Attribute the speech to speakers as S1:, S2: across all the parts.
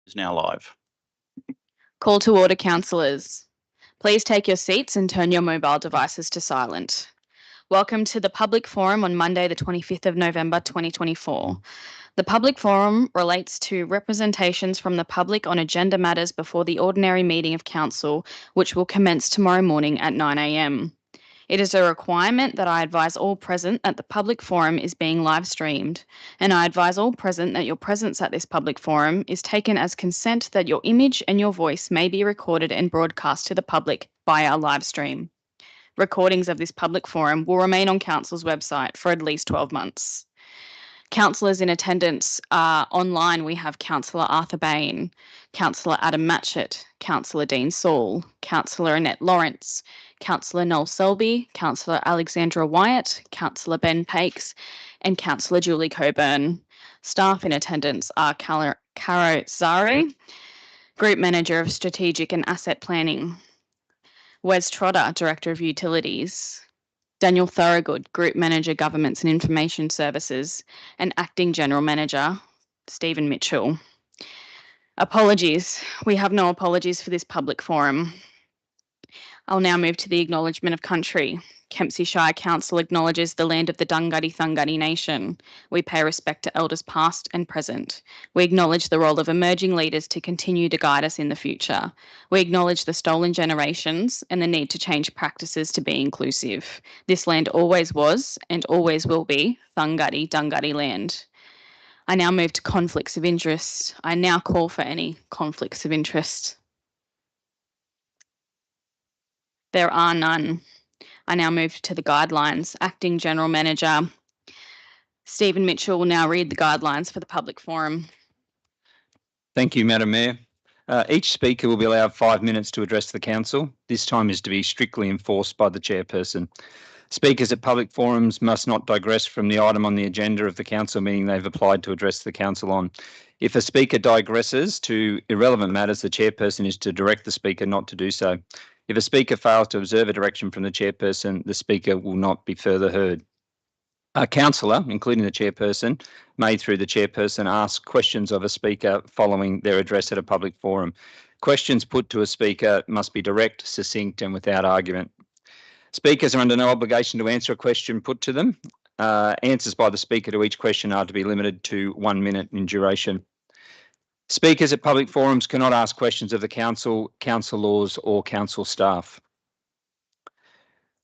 S1: Is now live.
S2: Call to order, councillors. Please take your seats and turn your mobile devices to silent. Welcome to the public forum on Monday, the 25th of November, 2024. The public forum relates to representations from the public on agenda matters before the ordinary meeting of council, which will commence tomorrow morning at 9 a.m. It is a requirement that I advise all present that the public forum is being live streamed, and I advise all present that your presence at this public forum is taken as consent that your image and your voice may be recorded and broadcast to the public via live stream. Recordings of this public forum will remain on Council's website for at least 12 months. Councillors in attendance online, we have Councillor Arthur Bain, Councillor Adam Matchett, Councillor Dean Saul, Councillor Annette Lawrence, Councillor Noel Selby, Councillor Alexandra Wyatt, Councillor Ben Pakes, and Councillor Julie Coburn. Staff in attendance are Caro Zari, Group Manager of Strategic and Asset Planning, Wes Trotter, Director of Utilities, Daniel Thorogood, Group Manager, Governments and Information Services, and Acting General Manager, Stephen Mitchell. Apologies. We have no apologies for this public forum. I'll now move to the acknowledgement of country. Kempsey Shire Council acknowledges the land of the Dunghutti Thunghutti Nation. We pay respect to elders past and present. We acknowledge the role of emerging leaders to continue to guide us in the future. We acknowledge the stolen generations and the need to change practices to be inclusive. This land always was and always will be Thunghutti Dunghutti land. I now move to conflicts of interest. I now call for any conflicts of interest. There are none. I now move to the guidelines. Acting General Manager Stephen Mitchell will now read the guidelines for the public forum.
S1: Thank you, Madam Mayor. Each speaker will be allowed 5 minutes to address the council. This time is to be strictly enforced by the chairperson. Speakers at public forums must not digress from the item on the agenda of the council meeting they've applied to address the council on. If a speaker digresses to irrelevant matters, the chairperson is to direct the speaker not to do so. If a speaker fails to observe a direction from the chairperson, the speaker will not be further heard. A councillor, including the chairperson, may, through the chairperson, ask questions of a speaker following their address at a public forum. Questions put to a speaker must be direct, succinct, and without argument. Speakers are under no obligation to answer a question put to them. Answers by the speaker to each question are to be limited to 1 minute in duration. Speakers at public forums cannot ask questions of the council, council laws, or council staff.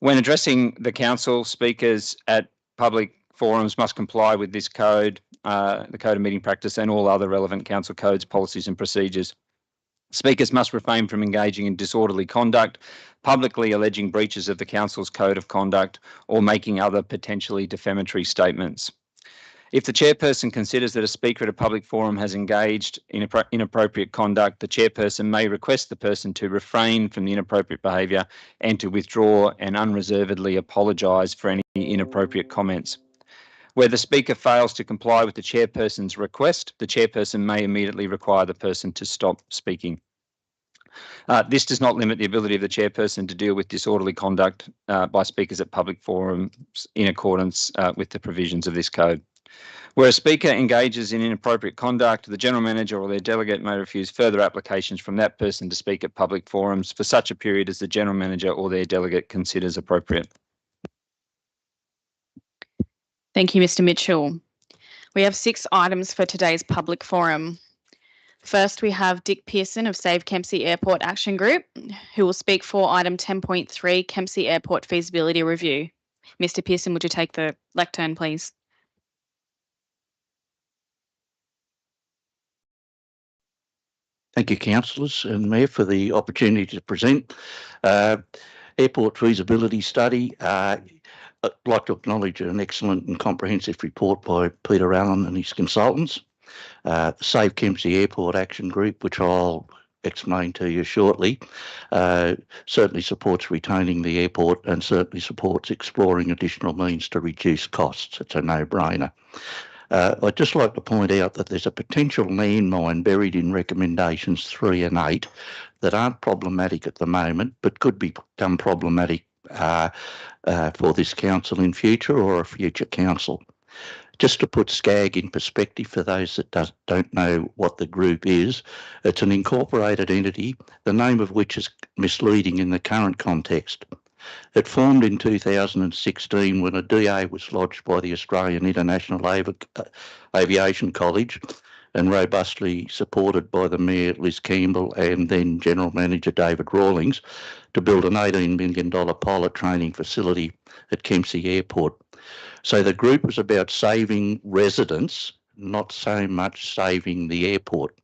S1: When addressing the council, speakers at public forums must comply with this code, the Code of Meeting Practice, and all other relevant council codes, policies, and procedures. Speakers must refrain from engaging in disorderly conduct, publicly alleging breaches of the council's code of conduct, or making other potentially defamatory statements. If the chairperson considers that a speaker at a public forum has engaged in inappropriate conduct, the chairperson may request the person to refrain from the inappropriate behaviour and to withdraw and unreservedly apologise for any inappropriate comments. Where the speaker fails to comply with the chairperson's request, the chairperson may immediately require the person to stop speaking. This does not limit the ability of the chairperson to deal with disorderly conduct by speakers at public forums in accordance with the provisions of this code. Where a speaker engages in inappropriate conduct, the General Manager or their delegate may refuse further applications from that person to speak at public forums for such a period as the General Manager or their delegate considers appropriate.
S2: Thank you, Mr. Mitchell. We have 6 items for today's public forum. First, we have Dick Pearson of Save Kempsey Airport Action Group, who will speak for item 10.3, Kempsey Airport Feasibility Review. Mr. Pearson, would you take the lectern, please?
S3: Thank you, councillors and Mayor, for the opportunity to present airport feasibility study. I'd like to acknowledge an excellent and comprehensive report by Peter Allen and his consultants. Save Kempsey Airport Action Group, which I'll explain to you shortly, certainly supports retaining the airport and certainly supports exploring additional means to reduce costs. It's a no-brainer. I'd just like to point out that there's a potential landmine buried in recommendations 3 and 8 that aren't problematic at the moment, but could become problematic for this council in future or a future council. Just to put SCAG in perspective for those that don't know what the group is, it's an incorporated entity, the name of which is misleading in the current context. It formed in 2016 when a DA was lodged by the Australian International Aviation College and robustly supported by the Mayor Liz Campbell and then General Manager David Rawlings to build an $18 million pilot training facility at Kempsey Airport. So the group was about saving residents, not so much saving the airport,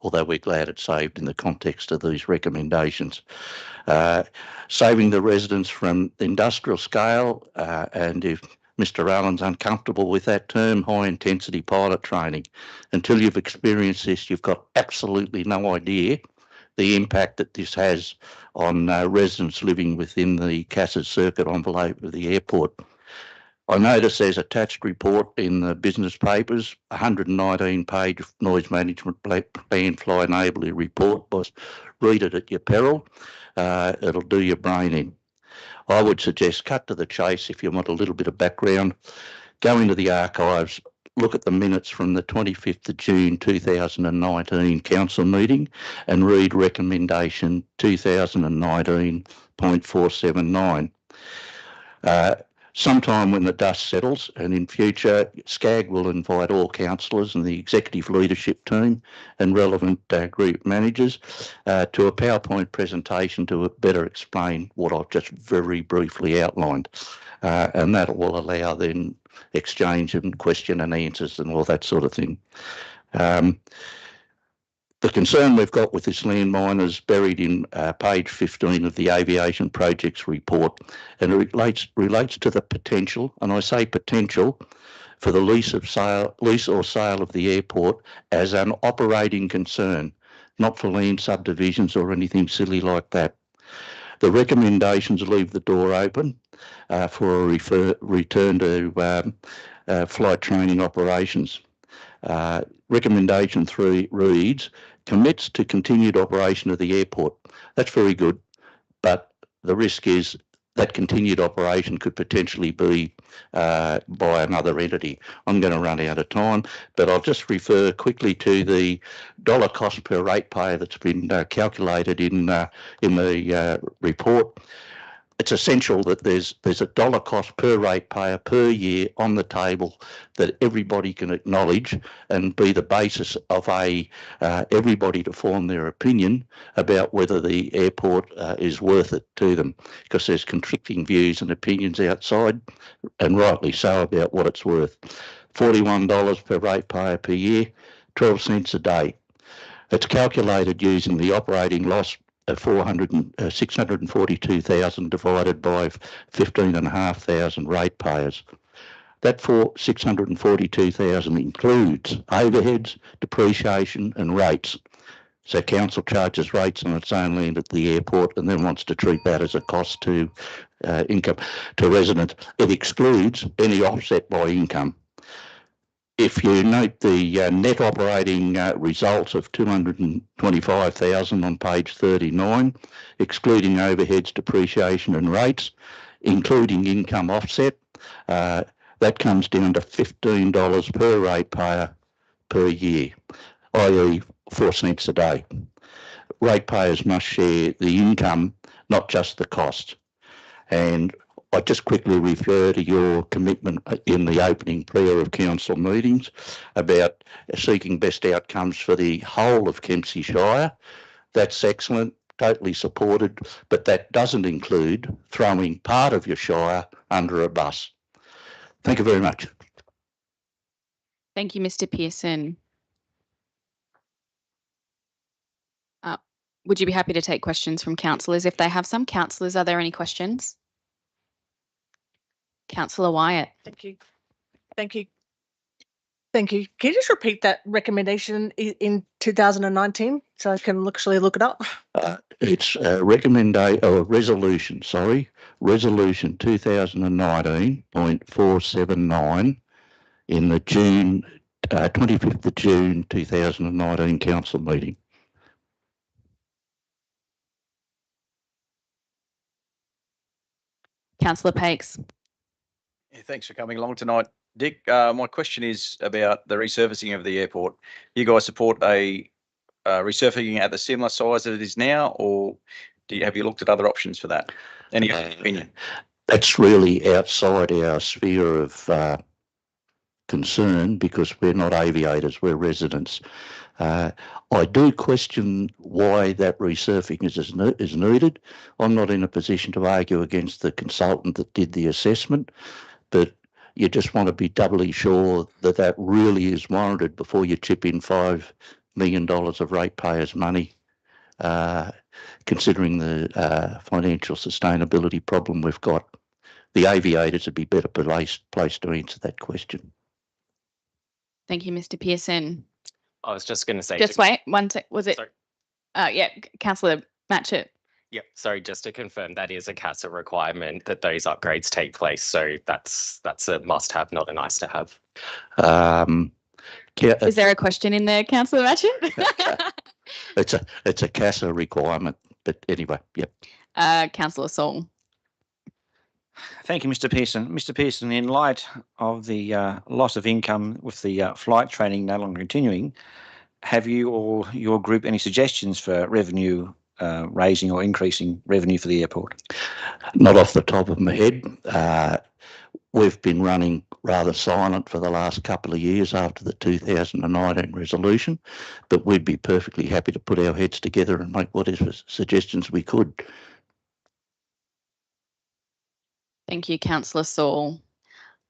S3: although we're glad it's saved in the context of these recommendations. Saving the residents from industrial scale, and if Mr. Allen's uncomfortable with that term, high intensity pilot training. Until you've experienced this, you've got absolutely no idea the impact that this has on residents living within the CASA's circuit envelope of the airport. I notice there's attached report in the business papers, 119-page noise management plan fly enabler report. Boss, read it at your peril. It'll do your brain in. I would suggest cut to the chase if you want a little bit of background. Go into the archives, look at the minutes from the 25th of June 2019 council meeting and read recommendation 2019.479. Sometime when the dust settles, and in future, SCAG will invite all councillors and the executive leadership team and relevant group managers to a PowerPoint presentation to better explain what I've just very briefly outlined. And that will allow then exchange and question and answers and all that sort of thing. The concern we've got with this landmine is buried in page 15 of the aviation projects report, and it relates to the potential, and I say potential, for the lease or sale of the airport as an operating concern, not for land subdivisions or anything silly like that. The recommendations leave the door open for a return to flight training operations. Recommendation 3 reads, commits to continued operation of the airport. That's very good, but the risk is that continued operation could potentially be by another entity. I'm going to run out of time, but I'll just refer quickly to the dollar cost per ratepayer that's been calculated in the report. It's essential that there's a dollar cost per ratepayer per year on the table that everybody can acknowledge and be the basis of everybody to form their opinion about whether the airport is worth it to them, because there's conflicting views and opinions outside, and rightly so, about what it's worth. $41 per ratepayer per year, 12 cents a day. It's calculated using the operating loss of 642,000 divided by 15,500 ratepayers. That 642,000 includes overheads, depreciation and rates. So council charges rates on its own land at the airport and then wants to treat that as a cost to income to residents. It excludes any offset by income. If you note the net operating results of 225,000 on page 39, excluding overheads, depreciation and rates, including income offset, that comes down to $15 per ratepayer per year, i.e. 4 cents a day. Ratepayers must share the income, not just the cost. And I just quickly refer to your commitment in the opening prayer of council meetings about seeking best outcomes for the whole of Kempsey Shire. That's excellent, totally supported, but that doesn't include throwing part of your shire under a bus. Thank you very much.
S2: Thank you, Mr. Pearson. Would you be happy to take questions from councillors if they have some? Councillors, are there any questions? Councillor Wyatt.
S4: Thank you. Thank you. Thank you. Can you just repeat that recommendation in 2019 so I can actually look it up?
S3: It's resolution 2019.479 in the 25th of June 2019 council meeting.
S2: Councillor Pakes.
S5: Yeah, thanks for coming along tonight. Dick, my question is about the resurfacing of the airport. You guys support a resurfacing at the similar size that it is now, or have you looked at other options for that? Any opinion?
S3: That's really outside our sphere of concern because we're not aviators, we're residents. I do question why that resurfacing is needed. I'm not in a position to argue against the consultant that did the assessment, but you just want to be doubly sure that that really is warranted before you chip in $5 million of ratepayers' money, considering the financial sustainability problem we've got. The aviators would be better placed to answer that question.
S2: Thank you, Mr. Pearson.
S6: I was just going to say.
S2: Just wait one sec. Was it?
S6: Sorry.
S2: Yeah, Councillor Matchett.
S6: Yeah, sorry, just to confirm, that is a CASA requirement that those upgrades take place. So that's a must-have, not a nice-to-have.
S2: Is there a question in there, Councillor Matchett?
S3: It's a CASA requirement, but anyway, yep.
S2: Councillor Saul.
S1: Thank you, Mr. Pearson. Mr. Pearson, in light of the loss of income with the flight training no longer continuing, have you or your group any suggestions for revenue raising or increasing revenue for the airport?
S3: Not off the top of my head. We've been running rather silent for the last couple of years after the 2019 resolution, but we'd be perfectly happy to put our heads together and make whatever suggestions we could.
S2: Thank you, Councillor Saul.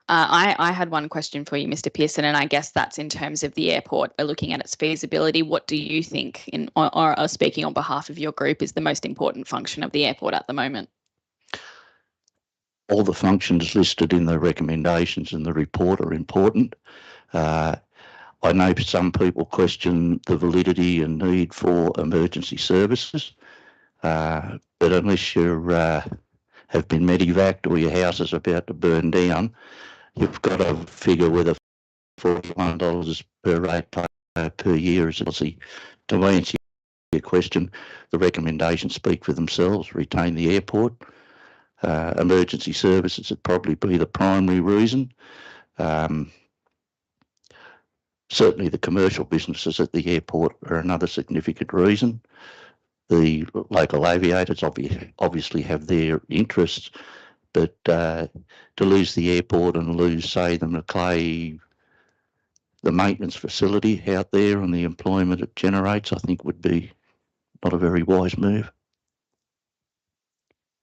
S2: I had one question for you, Mr. Pearson, and I guess that's in terms of the airport. Looking at its feasibility, what do you think, or speaking on behalf of your group, is the most important function of the airport at the moment?
S3: All the functions listed in the recommendations in the report are important. I know some people question the validity and need for emergency services, but unless you have been medevaced or your house is about to burn down, you've got to figure whether $41 per ratepayer per year is policy. To answer your question, the recommendations speak for themselves. Retain the airport. Emergency services would probably be the primary reason. Certainly the commercial businesses at the airport are another significant reason. The local aviators obviously have their interests, but to lose the airport and lose, say, the Macleay, the maintenance facility out there and the employment it generates, I think would be not a very wise move.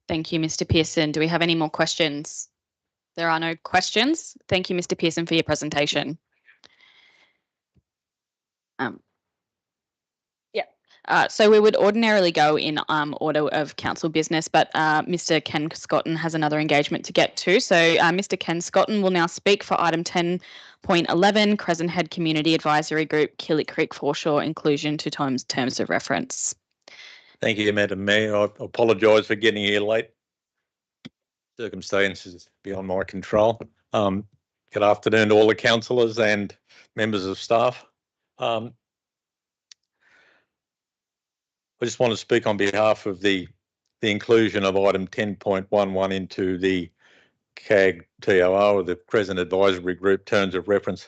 S2: Thank you, Mr. Pearson. Do we have any more questions? There are no questions. Thank you, Mr. Pearson, for your presentation. So we would ordinarily go in order of council business, but Mr. Ken Scotton has another engagement to get to. So Mr. Ken Scotton will now speak for item 10.11, Crescent Head Community Advisory Group, Killick Creek Foreshore Inclusion to terms of reference.
S7: Thank you, Madam Mayor. I apologise for getting here late. Circumstances beyond my control. Good afternoon to all the councillors and members of staff. I just want to speak on behalf of the inclusion of item 10.11 into the CAG TOR, or the Crescent Advisory Group terms of reference.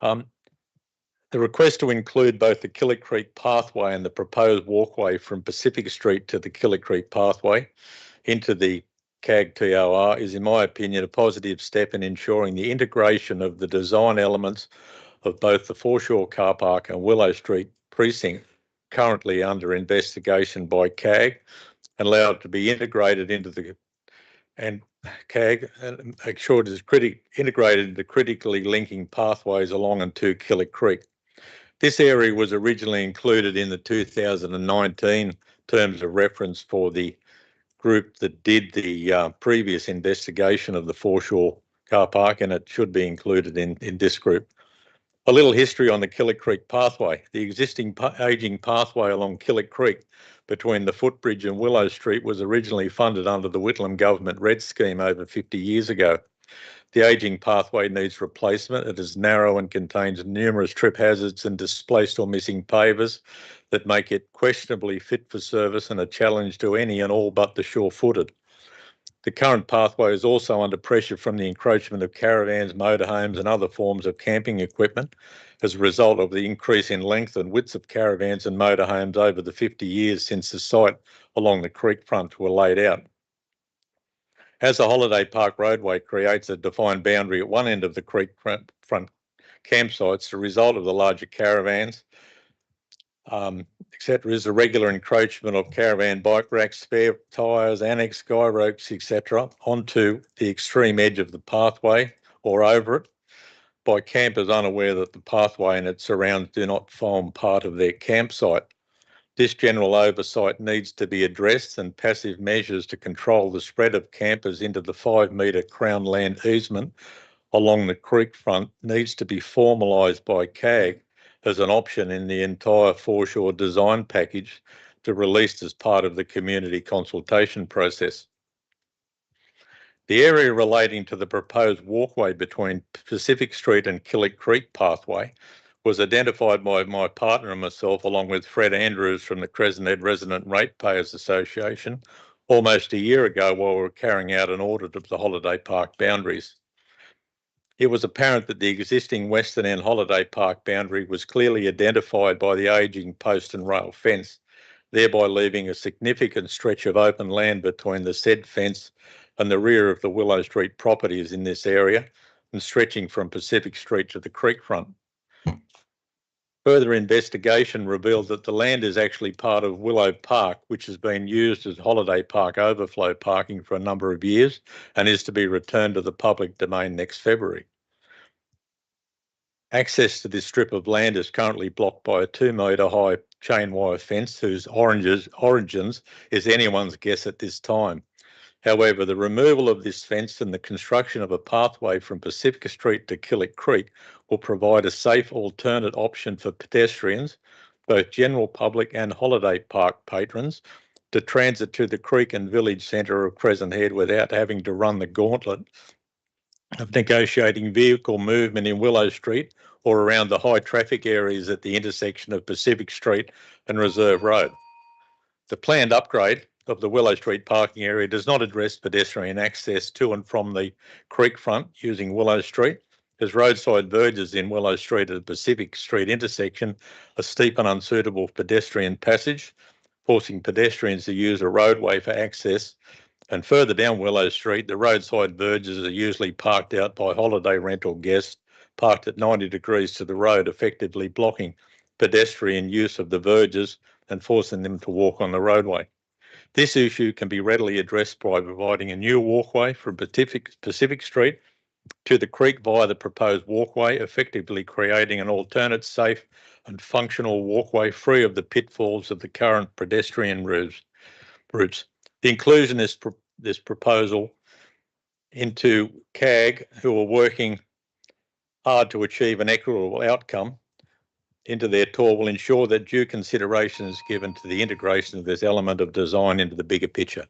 S7: The request to include both the Killick Creek Pathway and the proposed walkway from Pacific Street to the Killick Creek Pathway into the CAG TOR is, in my opinion, a positive step in ensuring the integration of the design elements of both the Foreshore Car Park and Willow Street precinct, currently under investigation by CAG, and allow it to be integrated into the CAG and make sure it is integrated into critically linking pathways along and to Killick Creek. This area was originally included in the 2019 terms of reference for the group that did the previous investigation of the Foreshore Car Park, and it should be included in this group. A little history on the Killick Creek Pathway. The existing ageing pathway along Killick Creek between the footbridge and Willow Street was originally funded under the Whitlam government RED scheme over 50 years ago. The ageing pathway needs replacement. It is narrow and contains numerous trip hazards and displaced or missing pavers that make it questionably fit for service and a challenge to any and all but the sure-footed. The current pathway is also under pressure from the encroachment of caravans, motorhomes and other forms of camping equipment as a result of the increase in length and width of caravans and motorhomes over the 50 years since the site along the creek front were laid out. As the Holiday Park roadway creates a defined boundary at one end of the creek front campsites, the result of the larger caravans, etc., is the regular encroachment of caravan bike racks, spare tyres, annex guy ropes, etc., onto the extreme edge of the pathway or over it by campers unaware that the pathway and its surrounds do not form part of their campsite. This general oversight needs to be addressed, and passive measures to control the spread of campers into the 5-metre Crown land easement along the creek front needs to be formalised by CAG as an option in the entire foreshore design package to released as part of the community consultation process. The area relating to the proposed walkway between Pacific Street and Killick Creek pathway was identified by my partner and myself, along with Fred Andrews from the Crescent Head Resident Ratepayers Association, almost a year ago while we were carrying out an audit of the Holiday Park boundaries. It was apparent that the existing Western End Holiday Park boundary was clearly identified by the ageing post and rail fence, thereby leaving a significant stretch of open land between the said fence and the rear of the Willow Street properties in this area and stretching from Pacific Street to the creek front. Further investigation revealed that the land is actually part of Willow Park, which has been used as Holiday Park overflow parking for a number of years and is to be returned to the public domain next February. Access to this strip of land is currently blocked by a 2-metre high chain wire fence whose origins is anyone's guess at this time. However, the removal of this fence and the construction of a pathway from Pacific Street to Killick Creek will provide a safe alternate option for pedestrians, both general public and holiday park patrons, to transit to the creek and village centre of Crescent Head without having to run the gauntlet of negotiating vehicle movement in Willow Street or around the high traffic areas at the intersection of Pacific Street and Reserve Road. The planned upgrade of the Willow Street parking area does not address pedestrian access to and from the creek front using Willow Street, as roadside verges in Willow Street at the Pacific Street intersection are steep and unsuitable for pedestrian passage, forcing pedestrians to use a roadway for access. And further down Willow Street, the roadside verges are usually parked out by holiday rental guests parked at 90 degrees to the road, effectively blocking pedestrian use of the verges and forcing them to walk on the roadway. This issue can be readily addressed by providing a new walkway from Pacific Street to the creek via the proposed walkway, effectively creating an alternate safe and functional walkway free of the pitfalls of the current pedestrian routes. The inclusion of this proposal into CAG, who are working hard to achieve an equitable outcome, into their tour will ensure that due consideration is given to the integration of this element of design into the bigger picture.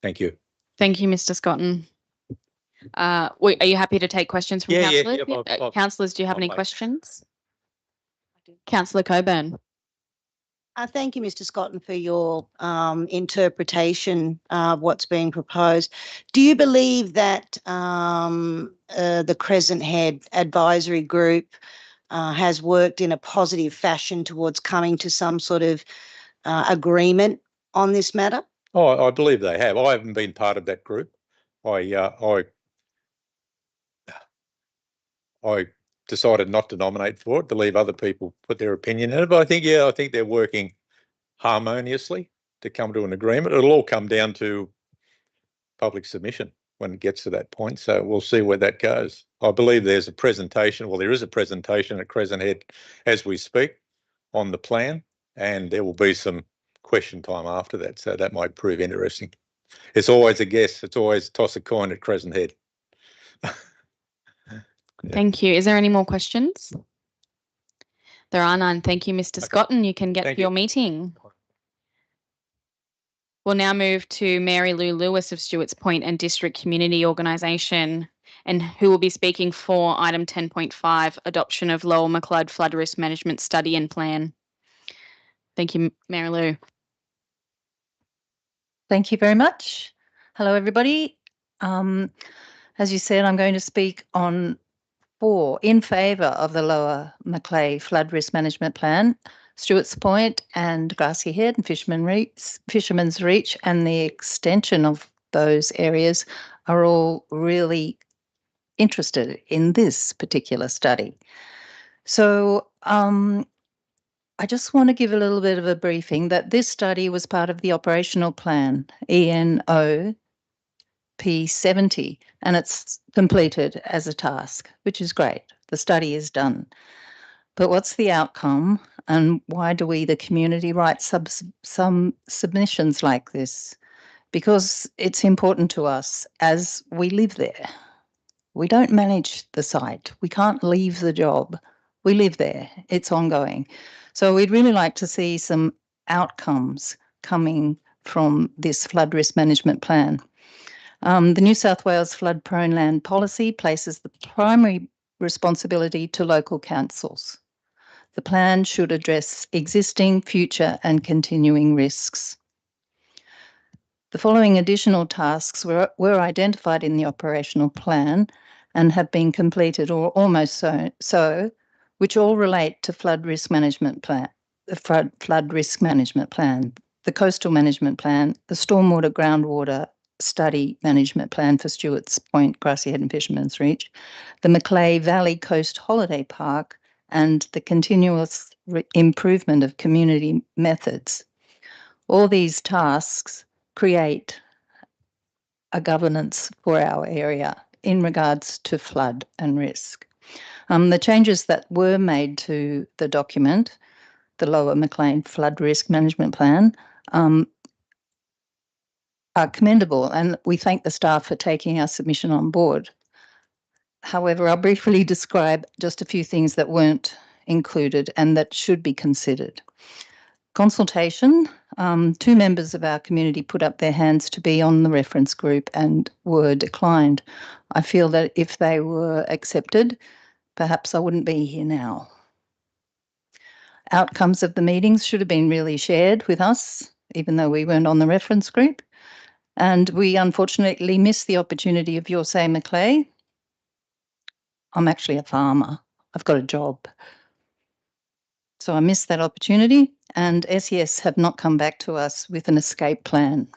S7: Thank you.
S2: Thank you, Mr. Scotton. Are you happy to take questions from councillors?
S7: Yeah.
S2: Councillors, do you have any questions? Councillor Coburn.
S8: Thank you, Mr. Scotton, for your interpretation of what's being proposed. Do you believe that the Crescent Head Advisory Group has worked in a positive fashion towards coming to some sort of agreement on this matter?
S7: Oh, I believe they have. I haven't been part of that group. I decided not to nominate for it, to leave other people put their opinion in it. But I think they're working harmoniously to come to an agreement. It'll all come down to public submission when it gets to that point. So we'll see where that goes. I believe there's a presentation. Well, there is a presentation at Crescent Head as we speak on the plan, and there will be some question time after that. So that might prove interesting. It's always a guess. It's always toss a coin at Crescent Head.
S2: Thank you. Is there any more questions? There are none. Thank you, Mr. Scotton. You can get to your meeting. We'll now move to Mary Lou Lewis of Stewart's Point and District Community Organisation, and who will be speaking for item 10.5, adoption of Lower McLeod Flood Risk Management Study and Plan. Thank you, Mary Lou.
S9: Thank you very much. Hello, everybody. As you said, I'm going to speak on 4 in favour of the Lower Macleay Flood Risk Management Plan, Stewart's Point and Grassy Head and Fisherman's Reach, and the extension of those areas are all really interested in this particular study. So I just want to give a little bit of a briefing that this study was part of the operational plan, ENO P70, and it's completed as a task, which is great. The study is done. But what's the outcome, and why do we, the community, write some submissions like this? Because it's important to us as we live there. We don't manage the site. We can't leave the job. We live there. It's ongoing. So we'd really like to see some outcomes coming from this flood risk management plan. The New South Wales Flood Prone Land Policy places the primary responsibility to local councils. The plan should address existing, future and continuing risks. The following additional tasks were identified in the operational plan and have been completed or almost so, which all relate to flood risk management plan, the flood risk management plan, the coastal management plan, the stormwater groundwater study management plan for Stewart's Point, Grassy Head and Fisherman's Reach, the Macleay Valley Coast Holiday Park, and the continuous improvement of community methods. All these tasks create a governance for our area in regards to flood and risk. The changes that were made to the document, the Lower Macleay Flood Risk Management Plan, are commendable, and we thank the staff for taking our submission on board. However, I'll briefly describe just a few things that weren't included and that should be considered. Consultation. 2 members of our community put up their hands to be on the reference group and were declined. I feel that if they were accepted, perhaps I wouldn't be here now. Outcomes of the meetings should have been really shared with us, even though we weren't on the reference group. And we unfortunately missed the opportunity of Your Say Macleay. I'm actually a farmer. I've got a job. So I missed that opportunity, and SES have not come back to us with an escape plan.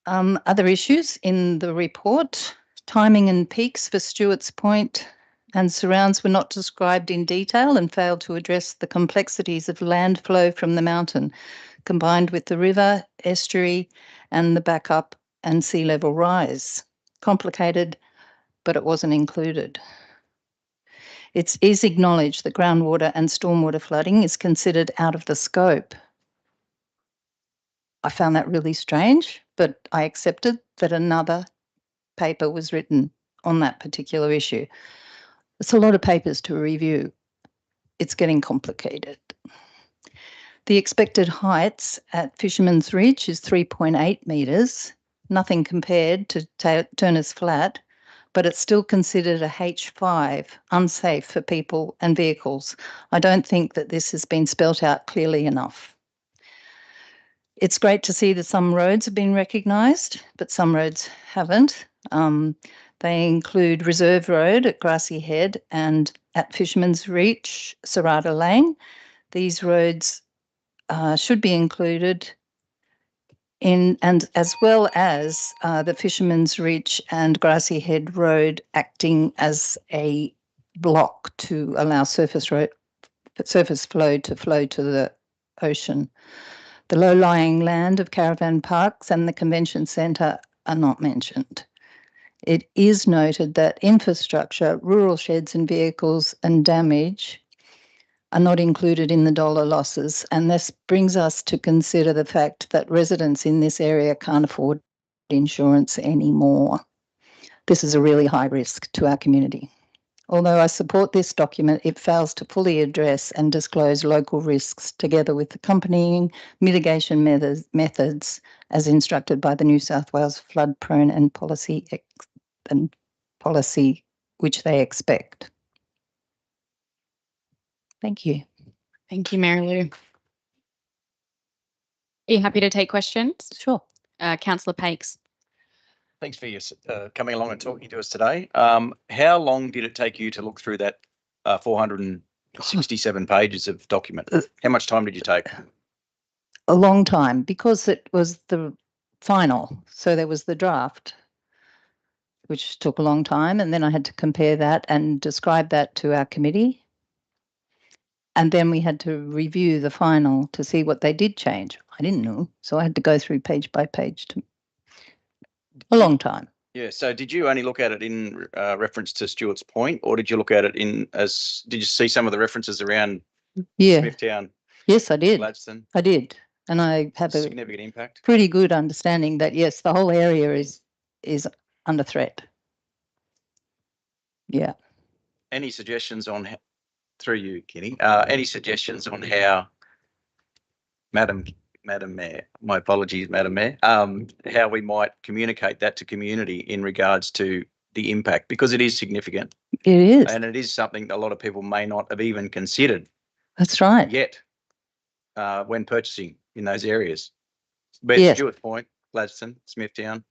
S9: Other issues in the report, timing and peaks for Stewart's Point and surrounds were not described in detail and failed to address the complexities of land flow from the mountain, combined with the river, estuary, and the backup and sea level rise. Complicated, but it wasn't included. It is acknowledged that groundwater and stormwater flooding is considered out of the scope. I found that really strange, but I accepted that another paper was written on that particular issue. It's a lot of papers to review. It's getting complicated. The expected heights at Fisherman's Reach is 3.8 metres, nothing compared to Turner's Flat, but it's still considered a H5, unsafe for people and vehicles. I don't think that this has been spelt out clearly enough. It's great to see that some roads have been recognised, but some roads haven't. They include Reserve Road at Grassy Head and at Fisherman's Reach, Serrata Lane. These roads should be included in, and as well as the Fisherman's Reach and Grassy Head Road acting as a block to allow surface flow to flow to the ocean. The low-lying land of caravan parks and the convention centre are not mentioned. It is noted that infrastructure, rural sheds and vehicles and damage are not included in the dollar losses, and this brings us to consider the fact that residents in this area can't afford insurance anymore. This is a really high risk to our community. Although I support this document, it fails to fully address and disclose local risks together with accompanying mitigation methods as instructed by the New South Wales Flood Prone and Policy which they expect. Thank you.
S2: Thank you, Mary Lou. Are you happy to take questions?
S9: Sure.
S2: Councillor Pakes.
S5: Thanks for your coming along and talking to us today. How long did it take you to look through that 467 pages of document? How much time did you take?
S9: A long time, because it was the final. So there was the draft, which took a long time, and then I had to compare that and describe that to our committee. And then we had to review the final to see what they did change. I didn't know, so I had to go through page by page to a long time.
S5: Yeah. So did you only look at it in reference to Stuart's Point, or did you look at it did you see some of the references around
S9: Yeah.
S5: Smithtown,
S9: Yes, I did.
S5: Gladstone?
S9: I did. And I have a
S5: Significant impact.
S9: pretty good understanding that, yes, the whole area is under threat. Yeah.
S5: Any suggestions on, through you, Kenny, any suggestions on how, Madam Mayor, my apologies, Madam Mayor, how we might communicate that to community in regards to the impact, because it is significant.
S9: It is.
S5: And it is something that a lot of people may not have even considered
S9: That's right.
S5: yet when purchasing in those areas. But
S9: Yes.
S5: Stuart Point, Gladstone, Smithtown.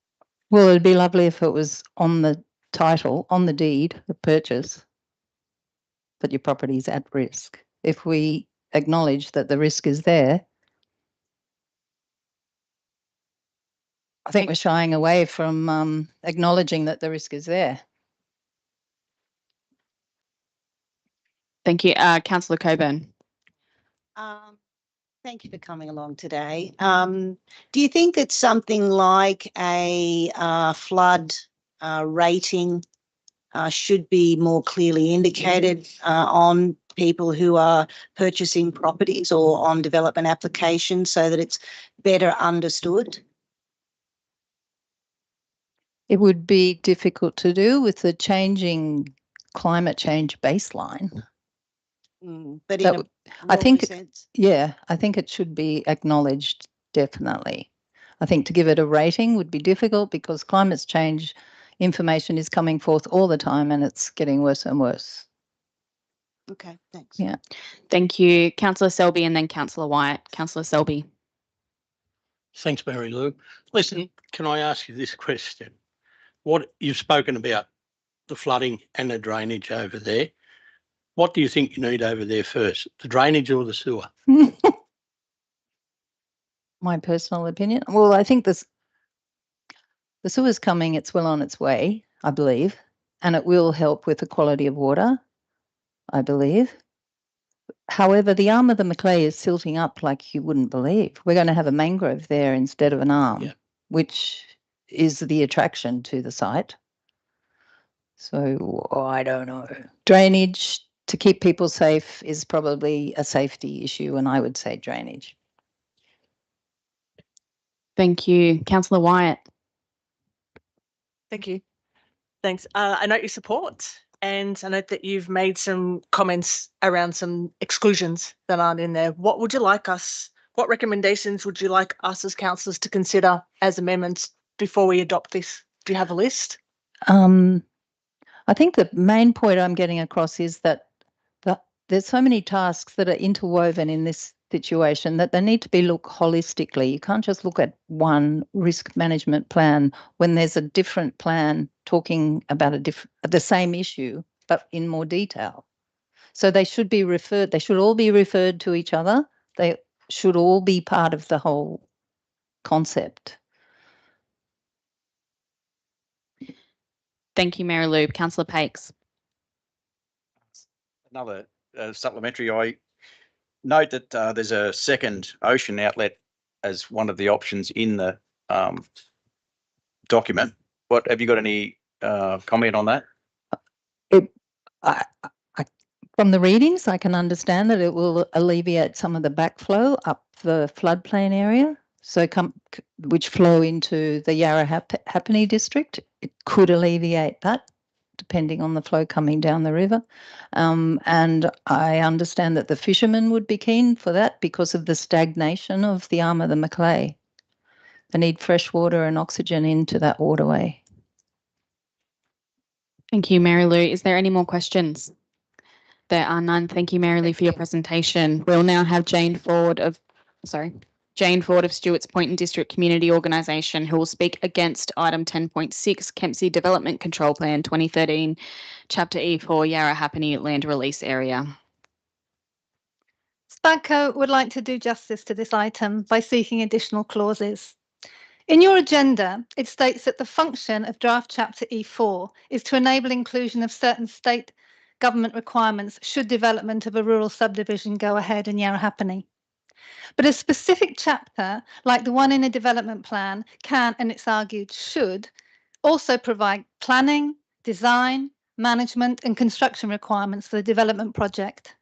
S9: Well, it'd be lovely if it was on the title, on the deed, the purchase, that your property is at risk. If we acknowledge that the risk is there, I think we're shying away from acknowledging that the risk is there.
S2: Thank you. Councillor Coburn.
S8: Thank you for coming along today. Do you think that something like a flood rating should be more clearly indicated on people who are purchasing properties or on development applications so that it's better understood?
S9: It would be difficult to do with the changing climate change baseline.
S8: But
S9: That
S8: in a
S9: I think,
S8: sense.
S9: yeah, I think it should be acknowledged, definitely. I think to give it a rating would be difficult because climate change information is coming forth all the time and it's getting worse and worse.
S8: Okay, thanks.
S9: Yeah.
S2: Thank you. Councillor Selby and then Councillor Wyatt. Councillor Selby.
S10: Thanks, Mary Lou. Listen, can I ask you this question? What you've spoken about the flooding and the drainage over there. What do you think you need over there first, the drainage or the sewer?
S9: My personal opinion. Well, I think the sewer's coming, it's well on its way, I believe, and it will help with the quality of water, I believe. However, the arm of the Macleay is silting up like you wouldn't believe. We're going to have a mangrove there instead of an arm, which is the attraction to the site. So I don't know. Drainage to keep people safe is probably a safety issue, and I would say drainage.
S2: Thank you. Councillor Wyatt.
S4: Thank you. Thanks. I note your support, and I note that you've made some comments around some exclusions that aren't in there. What recommendations would you like us as councillors to consider as amendments before we adopt this? Do you have a list?
S9: I think the main point I'm getting across is that there's so many tasks that are interwoven in this situation that they need to be looked holistically. You can't just look at one risk management plan when there's a different plan talking about the same issue, but in more detail. So they should be referred, they should all be referred to each other. They should all be part of the whole concept.
S2: Thank you, Mary Lou. Councillor Pakes.
S5: Another supplementary, I note that there's a second ocean outlet as one of the options in the document. What have you got any comment on that?
S9: From the readings, I can understand that it will alleviate some of the backflow up the floodplain area, so which flow into the Yarra Happenny district. It could alleviate that, depending on the flow coming down the river. And I understand that the fishermen would be keen for that because of the stagnation of the arm of the Macleay. They need fresh water and oxygen into that waterway.
S2: Thank you, Mary Lou. Is there any more questions? There are none. Thank you, Mary Lou, for your presentation. We'll now have Jane Ford sorry, Jane Ford of Stewart's Point and District Community Organisation, who will speak against item 10.6, Kempsey Development Control Plan 2013, Chapter E4, Yarra Happany Land Release Area.
S11: SPADCO would like to do justice to this item by seeking additional clauses. In your agenda, it states that the function of draft Chapter E4 is to enable inclusion of certain state government requirements should development of a rural subdivision go ahead in Yarra Happany. But a specific chapter, like the one in a development plan, can, and it's argued should, also provide planning, design, management and construction requirements for the development project.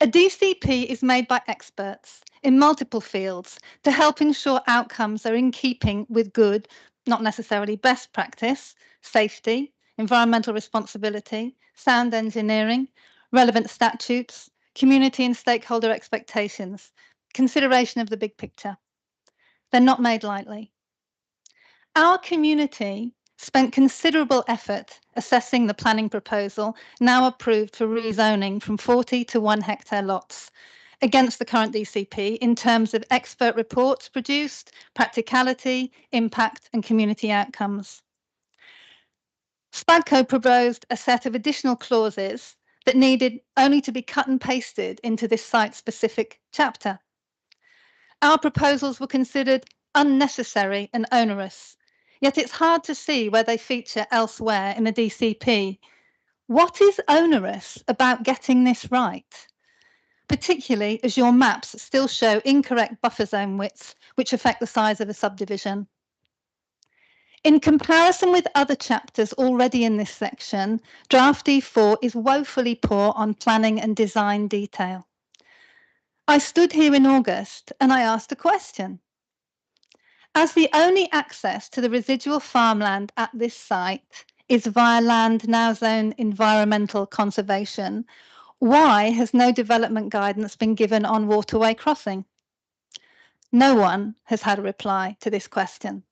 S11: A DCP is made by experts in multiple fields to help ensure outcomes are in keeping with good, not necessarily best practice, safety, environmental responsibility, sound engineering, relevant statutes, community and stakeholder expectations, consideration of the big picture. They're not made lightly. Our community spent considerable effort assessing the planning proposal now approved for rezoning from 40 to 1 hectare lots against the current DCP in terms of expert reports produced, practicality, impact and community outcomes. SPADCO proposed a set of additional clauses that needed only to be cut and pasted into this site-specific chapter. Our proposals were considered unnecessary and onerous, yet it's hard to see where they feature elsewhere in the DCP. What is onerous about getting this right? Particularly as your maps still show incorrect buffer zone widths, which affect the size of a subdivision. In comparison with other chapters already in this section, Draft E4 is woefully poor on planning and design detail. I stood here in August and I asked a question. As the only access to the residual farmland at this site is via land now zoned environmental conservation, why has no development guidance been given on waterway crossing? No one has had a reply to this question.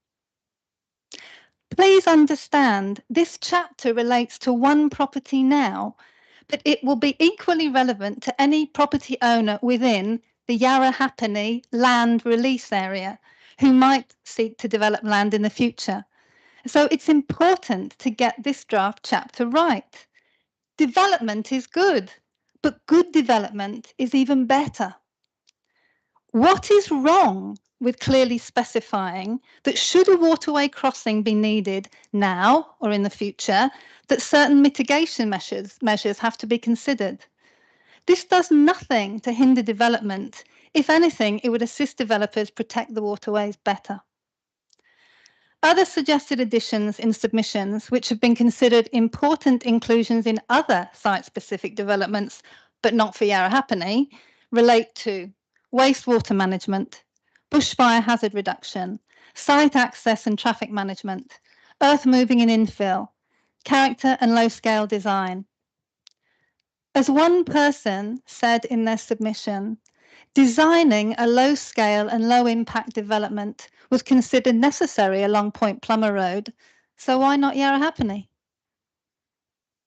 S11: Please understand, this chapter relates to one property now, but it will be equally relevant to any property owner within the Yarra Happany land release area who might seek to develop land in the future. So it's important to get this draft chapter right. Development is good, but good development is even better. What is wrong with clearly specifying that should a waterway crossing be needed now or in the future, that certain mitigation measures have to be considered? This does nothing to hinder development. If anything, it would assist developers protect the waterways better. Other suggested additions in submissions, which have been considered important inclusions in other site-specific developments, but not for Yarra Happany, relate to wastewater management, bushfire hazard reduction, site access and traffic management, earth moving and infill, character and low-scale design. As one person said in their submission, designing a low-scale and low-impact development was considered necessary along Point Plummer Road, so why not Yarra Happany?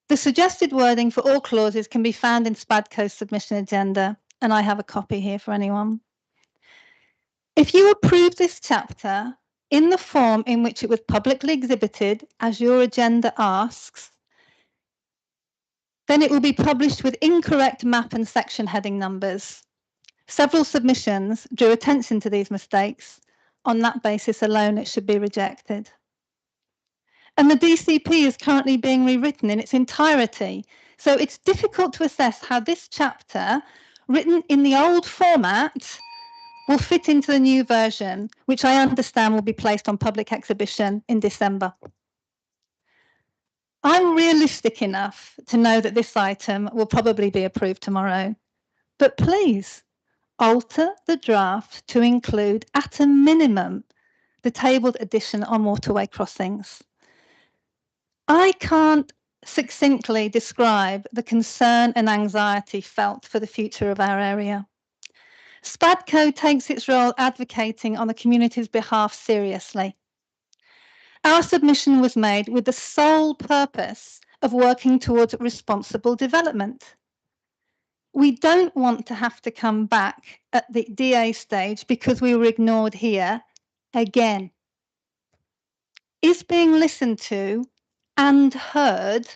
S11: The suggested wording for all clauses can be found in SPADCO's submission agenda, and I have a copy here for anyone. If you approve this chapter in the form in which it was publicly exhibited, as your agenda asks, then it will be published with incorrect map and section heading numbers. Several submissions drew attention to these mistakes. On that basis alone, it should be rejected. And the DCP is currently being rewritten in its entirety. So it's difficult to assess how this chapter, written in the old format, will fit into the new version, which I understand will be placed on public exhibition in December. I'm realistic enough to know that this item will probably be approved tomorrow, but please alter the draft to include, at a minimum, the tabled addition on waterway crossings. I can't succinctly describe the concern and anxiety felt for the future of our area. SPADCO takes its role advocating on the community's behalf seriously. Our submission was made with the sole purpose of working towards responsible development. We don't want to have to come back at the DA stage because we were ignored here again. Is being listened to and heard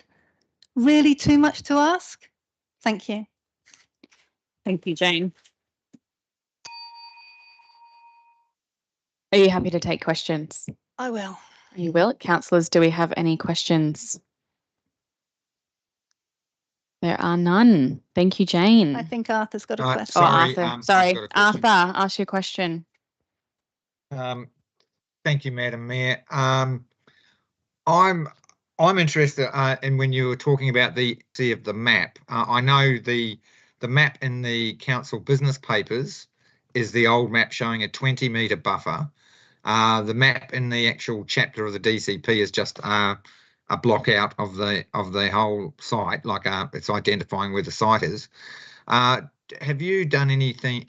S11: really too much to ask? Thank you.
S2: Thank you, Jane. Are you happy to take questions?
S11: I will.
S2: You will. Councillors, do we have any questions? There are none. Thank you, Jane.
S11: I think Arthur's got a question.
S2: Sorry,
S12: Sorry,
S2: Arthur.
S12: I've
S2: Sorry,
S12: got a question.
S2: Arthur, ask your question.
S12: Thank you, Madam Mayor. I'm interested in when you were talking about the of the map. I know the map in the council business papers is the old map showing a 20-metre buffer. The map in the actual chapter of the DCP is just a block out of the whole site, like it's identifying where the site is. Have you done anything?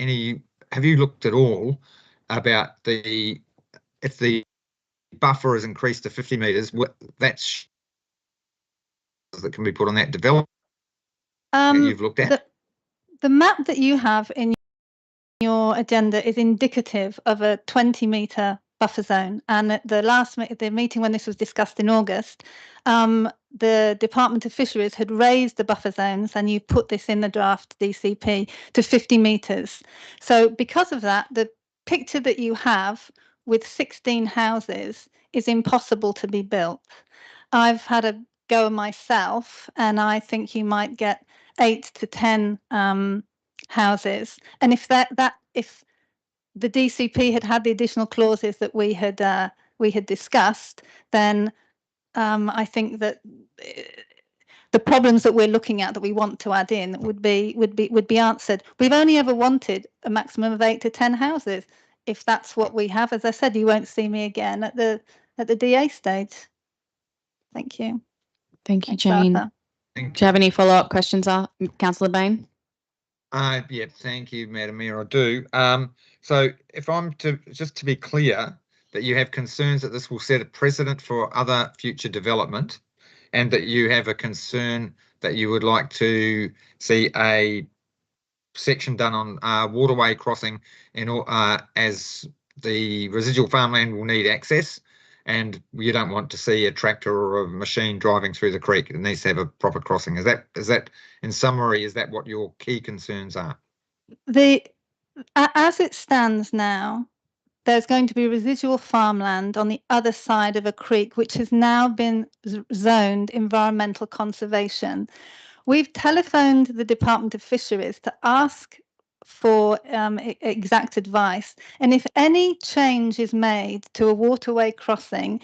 S12: Have you looked at all about if the buffer is increased to 50 metres? That's that can be put on that development you've looked at.
S11: The map that you have in your agenda is indicative of a 20-metre buffer zone. And at the meeting when this was discussed in August, the Department of Fisheries had raised the buffer zones, and you put this in the draft DCP to 50 metres. So because of that, the picture that you have with 16 houses is impossible to be built. I've had a go myself, and I think you might get 8 to 10 houses. And if if the DCP had the additional clauses that we had discussed, then I think that the problems that we're looking at that we want to add in would be answered. We've only ever wanted a maximum of 8 to 10 houses. If that's what we have, as I said, you won't see me again at the DA stage. Thank you.
S2: Thank you,
S11: Thanks,
S2: Jane.
S11: Arthur.
S2: Do you have any follow-up questions, Councillor Bain?
S12: Yeah, thank you, Madam Mayor. I do. So if I'm just to be clear, that you have concerns that this will set a precedent for other future development, and that you have a concern that you would like to see a section done on waterway crossing as the residual farmland will need access, and you don't want to see a tractor or a machine driving through the creek. It needs to have a proper crossing. Is that in summary, is that what your key concerns are?
S11: As it stands now, there's going to be residual farmland on the other side of a creek, which has now been zoned environmental conservation. We've telephoned the Department of Fisheries to ask for exact advice. And if any change is made to a waterway crossing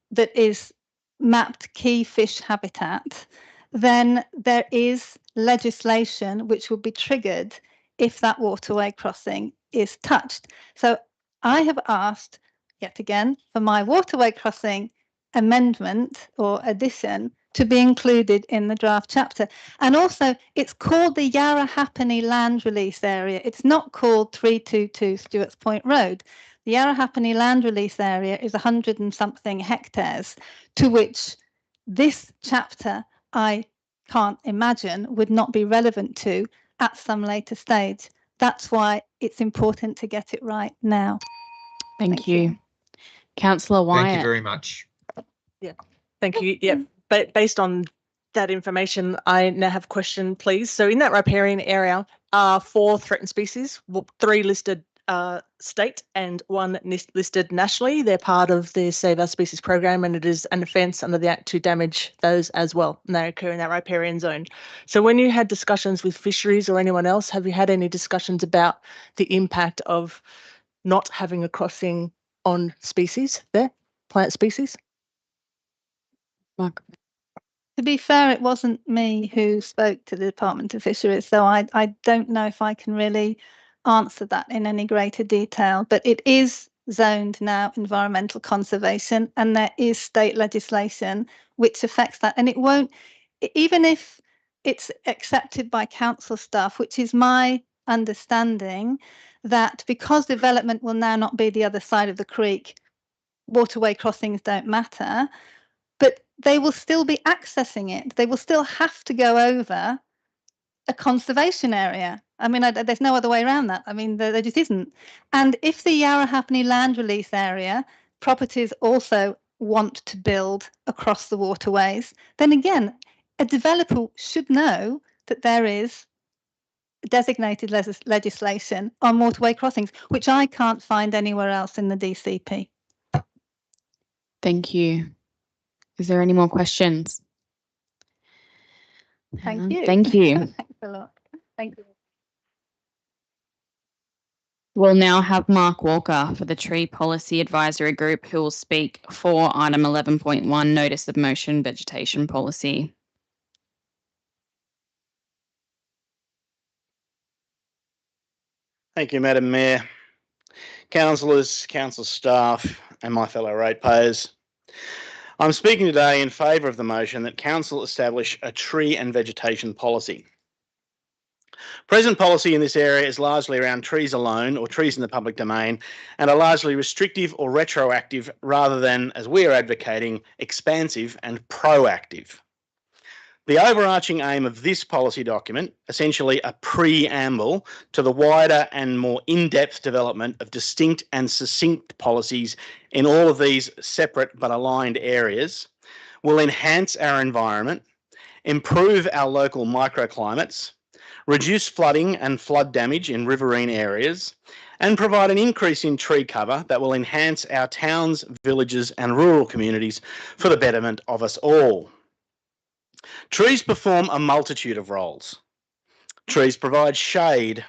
S11: that is mapped key fish habitat, then there is legislation which will be triggered if that waterway crossing is touched. So I have asked, yet again, for my waterway crossing amendment or addition to be included in the draft chapter. And also, it's called the Yarra Happany Land Release Area. It's not called 322 Stewart's Point Road. The Yarra Happany Land Release Area is 100 and something hectares, to which this chapter, I can't imagine, would not be relevant to at some later stage. That's why it's important to get it right now.
S2: Thank you. Councillor Wyatt.
S12: Thank you very much.
S4: Yeah, thank you. Yeah, but based on that information, I now have a question, please. So in that riparian area are 4 threatened species, 3 listed state and 1 listed nationally. They're part of the Save Our Species program, and it is an offence under the Act to damage those as well, and they occur in that riparian zone. So when you had discussions with fisheries or anyone else, have you had any discussions about the impact of not having a crossing on species there, plant species?
S2: Mark.
S11: To be fair, it wasn't me who spoke to the Department of Fisheries, so I don't know if I can really answer that in any greater detail, but it is zoned now environmental conservation, and there is state legislation which affects that. And it won't, even if it's accepted by council staff, which is my understanding, that because development will now not be the other side of the creek, waterway crossings don't matter, but they will still be accessing it. They will still have to go over a conservation area. I mean, there's no other way around that. I mean, there just isn't. And if the Yarra Happany land release area properties also want to build across the waterways, then again, a developer should know that there is designated legislation on waterway crossings, which I can't find anywhere else in the DCP.
S2: Thank you. Is there any more questions?
S11: Thank you.
S2: Thank you.
S11: Thanks a lot. Thank you.
S2: We'll now have Mark Walker for the Tree Policy Advisory Group, who will speak for item 11.1, Notice of Motion Vegetation Policy.
S13: Thank you, Madam Mayor, councillors, council staff and my fellow ratepayers. I'm speaking today in favour of the motion that council establish a tree and vegetation policy. Present policy in this area is largely around trees alone or trees in the public domain and are largely restrictive or retroactive rather than, as we are advocating, expansive and proactive. The overarching aim of this policy document, essentially a preamble to the wider and more in-depth development of distinct and succinct policies in all of these separate but aligned areas, will enhance our environment, improve our local microclimates, reduce flooding and flood damage in riverine areas, and provide an increase in tree cover that will enhance our towns, villages and rural communities for the betterment of us all. Trees perform a multitude of roles. Trees provide shade.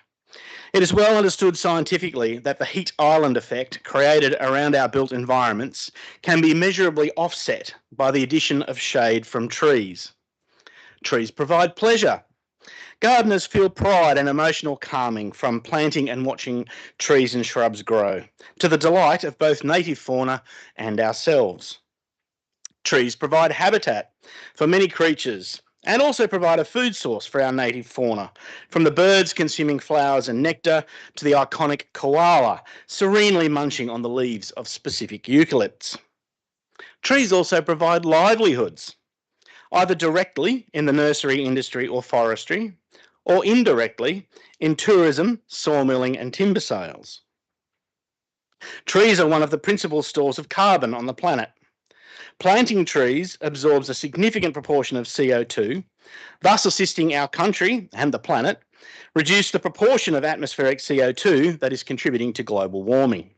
S13: It is well understood scientifically that the heat island effect created around our built environments can be measurably offset by the addition of shade from trees. Trees provide pleasure. Gardeners feel pride and emotional calming from planting and watching trees and shrubs grow, to the delight of both native fauna and ourselves. Trees provide habitat for many creatures and also provide a food source for our native fauna, from the birds consuming flowers and nectar to the iconic koala serenely munching on the leaves of specific eucalypts. Trees also provide livelihoods, either directly in the nursery industry or forestry, or indirectly in tourism, sawmilling and timber sales. Trees are one of the principal stores of carbon on the planet. Planting trees absorbs a significant proportion of CO2, thus assisting our country and the planet reduce the proportion of atmospheric CO2 that is contributing to global warming.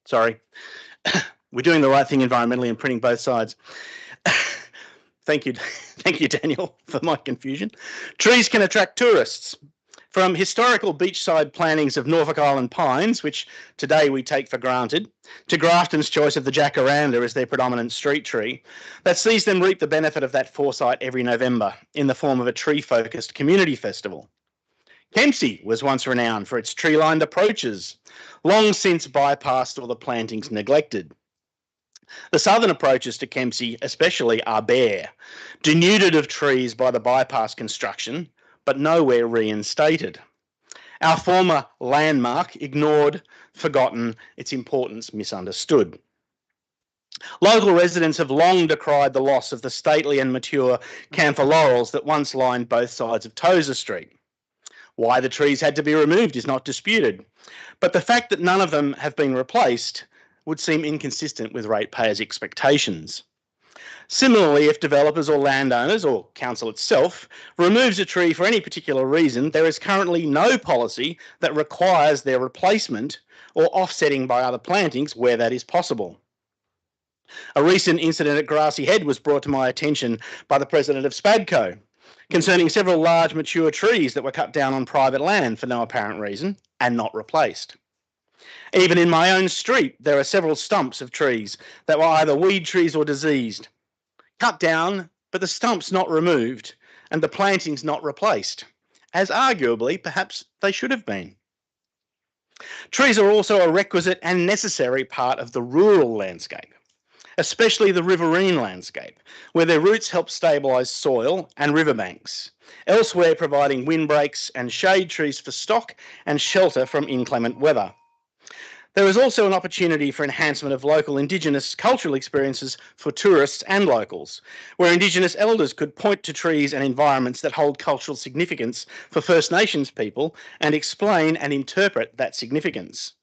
S13: Sorry, we're doing the right thing environmentally and printing both sides. Thank you, Daniel, for my confusion. Trees can attract tourists. From historical beachside plantings of Norfolk Island pines, which today we take for granted, to Grafton's choice of the jacaranda as their predominant street tree, that sees them reap the benefit of that foresight every November in the form of a tree-focused community festival. Kempsey was once renowned for its tree-lined approaches, long since bypassed or the plantings neglected. The southern approaches to Kempsey especially are bare, denuded of trees by the bypass construction, but nowhere reinstated. Our former landmark ignored, forgotten, its importance misunderstood. Local residents have long decried the loss of the stately and mature camphor laurels that once lined both sides of Tozer Street. Why the trees had to be removed is not disputed, but the fact that none of them have been replaced would seem inconsistent with ratepayers' expectations. Similarly, if developers or landowners or council itself removes a tree for any particular reason, there is currently no policy that requires their replacement or offsetting by other plantings where that is possible. A recent incident at Grassy Head was brought to my attention by the president of SPADCO concerning several large mature trees that were cut down on private land for no apparent reason and not replaced. Even in my own street, there are several stumps of trees that were either weed trees or diseased. Cut down, but the stumps not removed and the plantings not replaced, as arguably perhaps they should have been. Trees are also a requisite and necessary part of the rural landscape, especially the riverine landscape, where their roots help stabilise soil and riverbanks, elsewhere providing windbreaks and shade trees for stock and shelter from inclement weather. There is also an opportunity for enhancement of local Indigenous cultural experiences for tourists and locals, where Indigenous elders could point to trees and environments that hold cultural significance for First Nations people and explain and interpret that significance.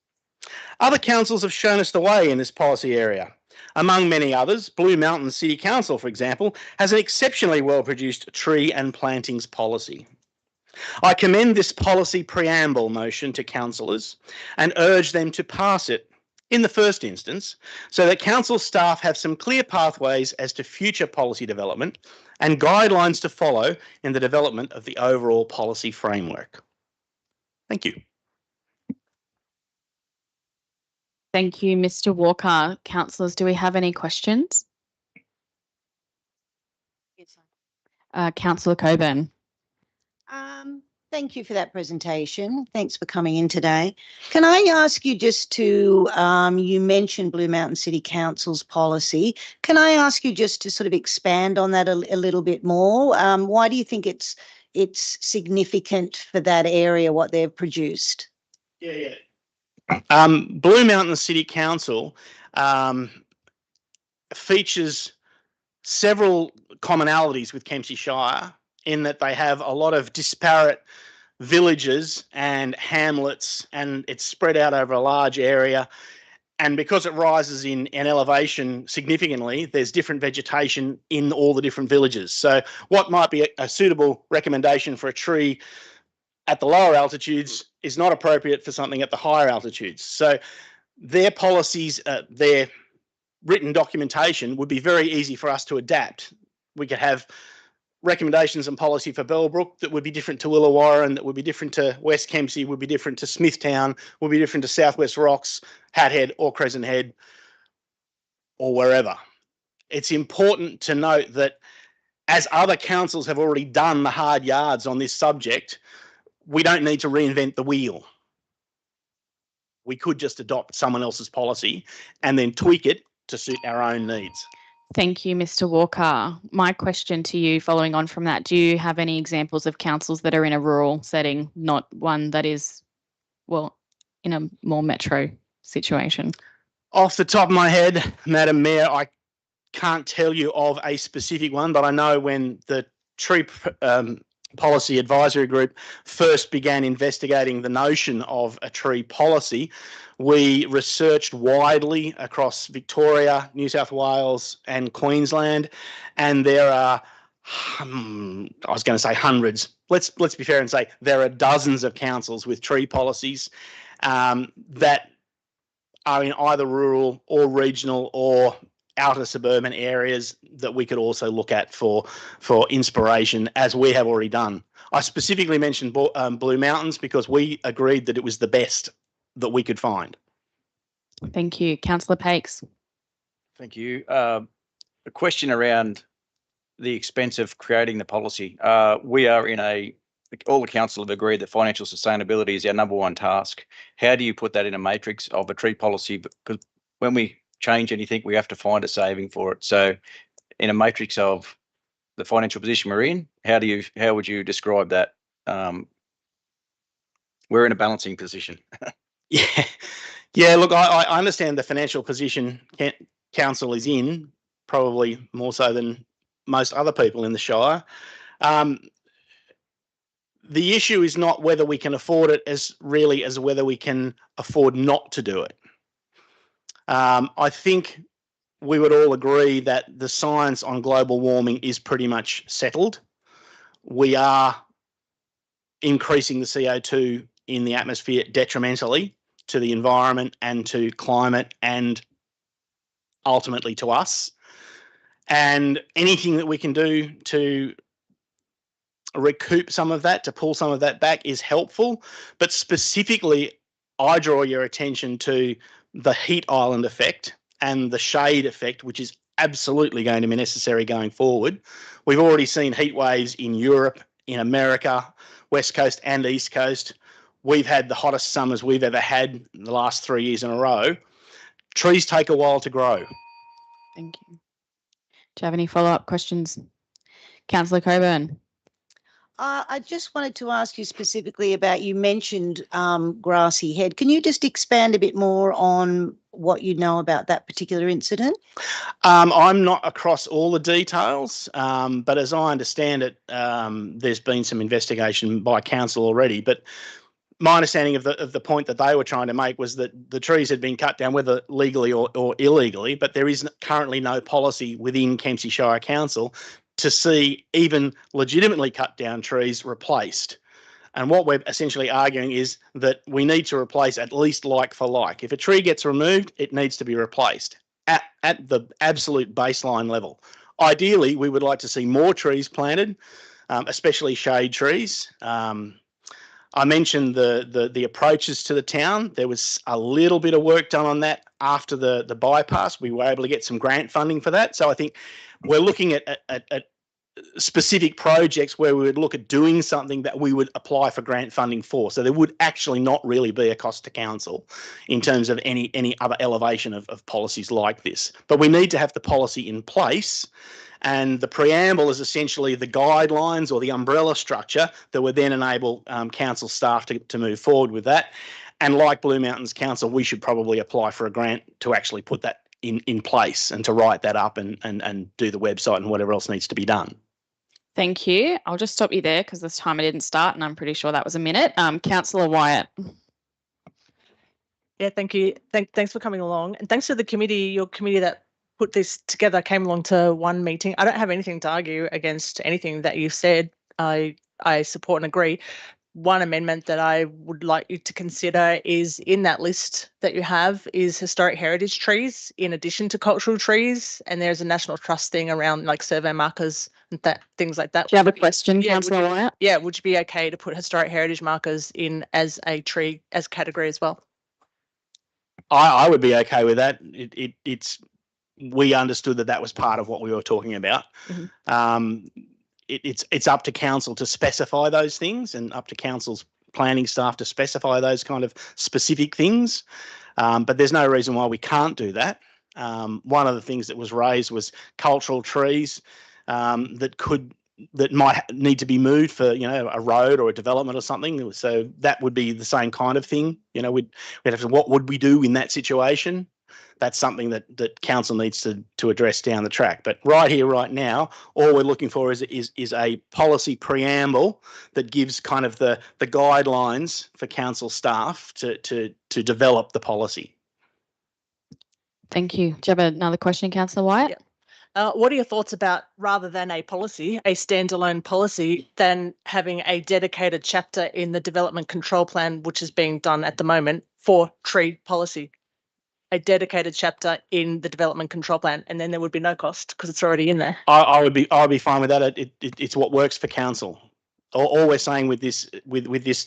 S13: Other councils have shown us the way in this policy area. Among many others, Blue Mountain City Council, for example, has an exceptionally well-produced tree and plantings policy. I commend this policy preamble motion to councillors and urge them to pass it in the first instance so that council staff have some clear pathways as to future policy development and guidelines to follow in the development of the overall policy framework. Thank you.
S2: Thank you, Mr. Walker. Councillors, do we have any questions? Councillor Coburn.
S8: Thank you for that presentation. Thanks for coming in today. Can I ask you just to, you mentioned Blue Mountain City Council's policy. Can I ask you just to sort of expand on that a little bit more? Why do you think it's significant for that area, what they've produced?
S13: Yeah. Blue Mountain City Council features several commonalities with Kempsey Shire in that they have a lot of disparate villages and hamlets, and it's spread out over a large area. And because it rises in elevation significantly, there's different vegetation in all the different villages. So what might be a suitable recommendation for a tree at the lower altitudes is not appropriate for something at the higher altitudes. So their policies, their written documentation would be very easy for us to adapt. We could have recommendations and policy for Bellbrook that would be different to Illawarra, that would be different to West Kempsey, would be different to Smithtown, would be different to Southwest Rocks, Hat Head or Crescent Head or wherever. It's important to note that as other councils have already done the hard yards on this subject, we don't need to reinvent the wheel. We could just adopt someone else's policy and then tweak it to suit our own needs.
S2: Thank you, Mr. Walker. My question to you, following on from that, do you have any examples of councils that are in a rural setting, not one that is, well, in a more metro situation?
S13: Off the top of my head, Madam Mayor, I can't tell you of a specific one, but I know when the Tree Policy Advisory Group first began investigating the notion of a tree policy, we researched widely across Victoria, New South Wales and Queensland, and there are, I was going to say hundreds, let's be fair and say there are dozens of councils with tree policies that are in either rural or regional or outer suburban areas that we could also look at for inspiration, as we have already done. I specifically mentioned Blue Mountains because we agreed that it was the best that we could find.
S2: Thank you. Councillor Pakes.
S5: Thank you. A question around the expense of creating the policy. We are in all the council have agreed that financial sustainability is our number one task. How do you put that in a matrix of a tree policy? Because when we change anything, we have to find a saving for it. So in a matrix of the financial position we're in, how would you describe that? We're in a balancing position.
S13: Yeah, look, I understand the financial position council is in, probably more so than most other people in the Shire. The issue is not whether we can afford it as whether we can afford not to do it. I think we would all agree that the science on global warming is pretty much settled. We are increasing the CO2 in the atmosphere detrimentally to the environment and to climate and ultimately to us. And anything that we can do to recoup some of that, to pull some of that back is helpful. But specifically, I draw your attention to the heat island effect and the shade effect, which is absolutely going to be necessary going forward. We've already seen heat waves in Europe, in America, West Coast and East Coast. We've had the hottest summers we've ever had in the last 3 years in a row. Trees take a while to grow.
S2: Thank you. Do you have any follow-up questions? Councillor Coburn.
S8: I just wanted to ask you specifically about, you mentioned Grassy Head. Can you just expand a bit more on what you know about that particular incident?
S13: I'm not across all the details, but as I understand it, there's been some investigation by council already. But my understanding of the point that they were trying to make was that the trees had been cut down, whether legally or illegally, but there is currently no policy within Kempsey Shire Council to see even legitimately cut down trees replaced. And what we're essentially arguing is that we need to replace at least like for like. If a tree gets removed, it needs to be replaced at the absolute baseline level. Ideally, we would like to see more trees planted, especially shade trees. I mentioned the approaches to the town. There was a little bit of work done on that after the bypass. We were able to get some grant funding for that. So I think we're looking at specific projects where we would look at doing something that we would apply for grant funding for. So there would actually not really be a cost to council in terms of any other elevation of policies like this. But we need to have the policy in place. And the preamble is essentially the guidelines or the umbrella structure that would then enable council staff to move forward with that. And like Blue Mountains Council, we should probably apply for a grant to actually put that in place and to write that up and do the website and whatever else needs to be done.
S2: Thank you. I'll just stop you there because this time I didn't start and I'm pretty sure that was a minute. Councillor Wyatt.
S4: Yeah, thank you. Thanks for coming along. And thanks to the committee, your committee that put this together came along to one meeting. I don't have anything to argue against anything that you've said. I support and agree. One amendment that I would like you to consider is in that list that you have is historic heritage trees in addition to cultural trees. And there's a National Trust thing around like survey markers and things like that.
S2: Do you have a question, Councillor Wyatt?
S4: Yeah, would you be okay to put historic heritage markers in as a tree as category as well?
S13: I would be okay with that. We understood that was part of what we were talking about. Mm-hmm. It's up to council to specify those things and up to council's planning staff to specify those kind of specific things. But there's no reason why we can't do that. One of the things that was raised was cultural trees that might need to be moved for, a road or a development or something. So that would be the same kind of thing. We'd have to, what would we do in that situation? That's something that council needs to address down the track. But right here, right now, all we're looking for is a policy preamble that gives kind of the guidelines for council staff to develop the policy.
S2: Thank you. Do you have another question, Councillor Wyatt?
S4: Yeah. What are your thoughts about, rather than a policy, a standalone policy, than having a dedicated chapter in the development control plan, which is being done at the moment for tree policy? A dedicated chapter in the development control plan, and then there would be no cost because it's already in there.
S13: I would be fine with that. It's what works for council. All we're saying with this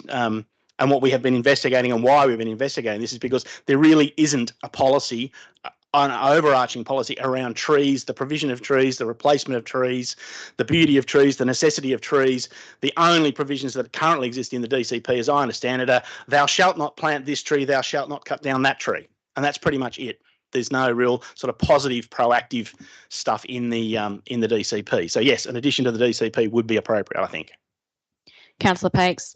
S13: and what we have been investigating and why we've been investigating this is because there really isn't a policy, an overarching policy around trees, the provision of trees, the replacement of trees, the beauty of trees, the necessity of trees. The only provisions that currently exist in the DCP, as I understand it, are thou shalt not plant this tree, thou shalt not cut down that tree. And that's pretty much it. There's no real sort of positive, proactive stuff in the DCP. So yes, an addition to the DCP would be appropriate, I think.
S2: Councillor Pakes.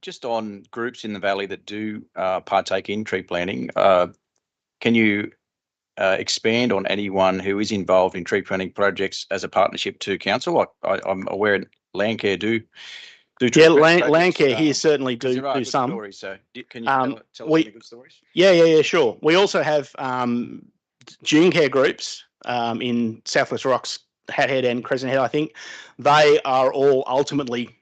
S5: Just on groups in the valley that do partake in tree planting, can you expand on anyone who is involved in tree planting projects as a partnership to council? I'm aware Landcare do. Yeah,
S13: Landcare here certainly do some.
S5: Stories, so can you tell us any good stories?
S13: Yeah, sure. We also have June care groups in Southwest Rocks, Hat Head and Crescent Head, I think. They are all ultimately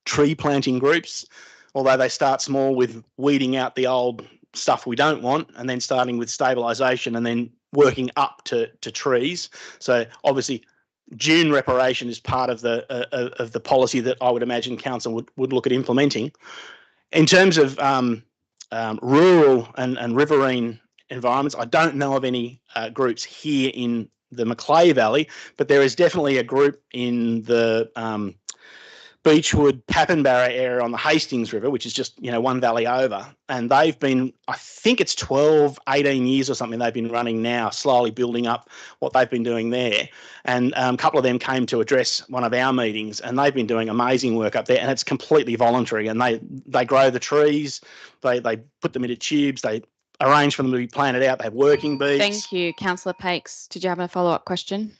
S13: tree planting groups, although they start small with weeding out the old stuff we don't want and then starting with stabilisation and then working up to trees. So obviously June reparation is part of the policy that I would imagine council would look at implementing. In terms of rural and riverine environments, I don't know of any groups here in the Macleay Valley, but there is definitely a group in the Beechwood, Pappenbarra area on the Hastings River, which is just, one valley over. And they've been, I think it's 12, 18 years or something they've been running now, slowly building up what they've been doing there. And a couple of them came to address one of our meetings, and they've been doing amazing work up there, and it's completely voluntary. And they grow the trees, they put them into tubes, they arrange for them to be planted out, they have working bees.
S2: Thank you. Councillor Pakes, did you have a follow-up question?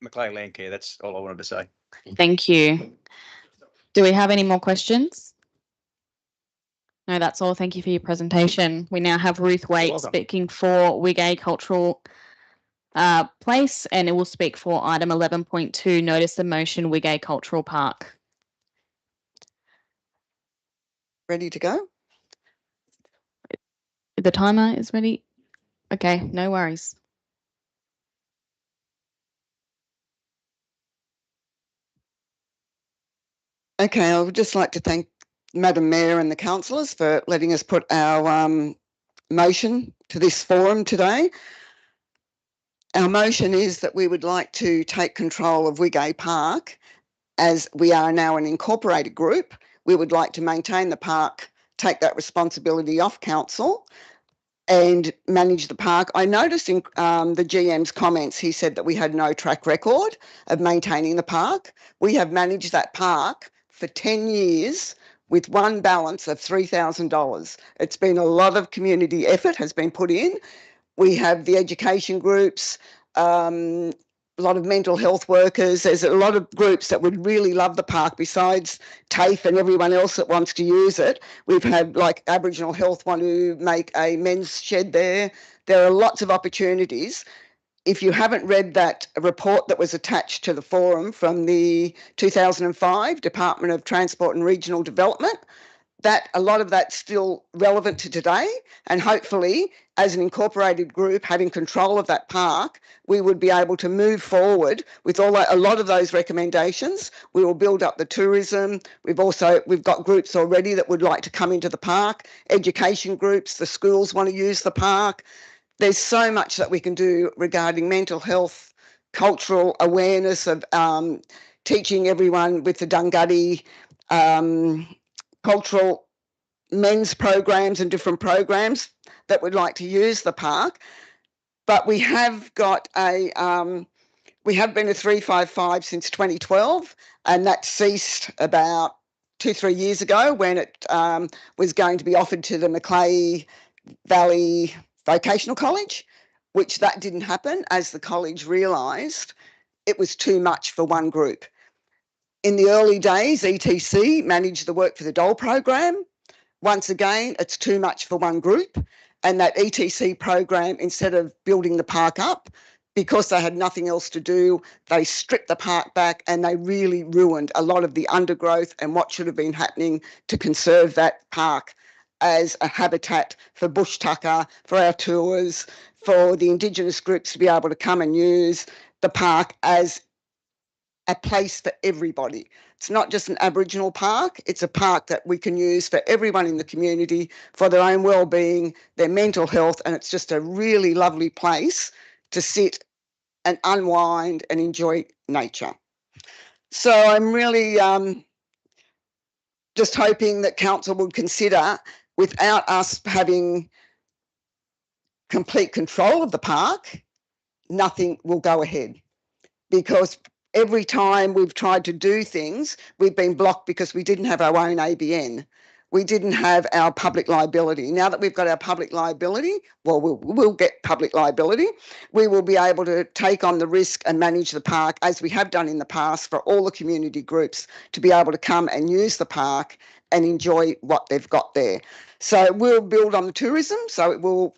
S5: Macleay Landcare, that's all I wanted to say.
S2: Thank you. Do we have any more questions? No, that's all. Thank you for your presentation. We now have Ruth Waite speaking for Wigay Cultural Place, and it will speak for item 11.2, notice the motion Wigay Cultural Park.
S14: Ready to go?
S2: The timer is ready. Okay, no worries.
S14: Okay, I would just like to thank Madam Mayor and the councillors for letting us put our motion to this forum today. Our motion is that we would like to take control of Wigay Park as we are now an incorporated group. We would like to maintain the park, take that responsibility off council and manage the park. I noticed in the GM's comments, he said that we had no track record of maintaining the park. We have managed that park for 10 years with one balance of $3,000. It's been a lot of community effort has been put in. We have the education groups, a lot of mental health workers. There's a lot of groups that would really love the park besides TAFE and everyone else that wants to use it. We've had like Aboriginal Health want to make a men's shed there. There are lots of opportunities. If you haven't read that report that was attached to the forum from the 2005 Department of Transport and Regional Development, that a lot of that's still relevant to today, and hopefully as an incorporated group having control of that park, we would be able to move forward with a lot of those recommendations. We will build up the tourism. We've got groups already that would like to come into the park, education groups, the schools want to use the park. There's so much that we can do regarding mental health, cultural awareness of teaching everyone with the Dungutty cultural men's programs and different programs that would like to use the park. But we have got we have been a 355 since 2012, and that ceased about 2-3 years ago when it was going to be offered to the Macleay Valley Vocational College, which that didn't happen as the college realised it was too much for one group. In the early days, ETC managed the work for the Dole program. Once again, it's too much for one group. And that ETC program, instead of building the park up, because they had nothing else to do, they stripped the park back and they really ruined a lot of the undergrowth and what should have been happening to conserve that park as a habitat for bush tucker, for our tours, for the Indigenous groups to be able to come and use the park as a place for everybody. It's not just an Aboriginal park, it's a park that we can use for everyone in the community for their own well-being, their mental health, and it's just a really lovely place to sit and unwind and enjoy nature. So I'm really just hoping that council would consider, without us having complete control of the park, nothing will go ahead. Because every time we've tried to do things, we've been blocked because we didn't have our own ABN. We didn't have our public liability. Now that we've got our public liability, well, we'll get public liability. We will be able to take on the risk and manage the park as we have done in the past for all the community groups to be able to come and use the park and enjoy what they've got there. So we'll build on the tourism, so it will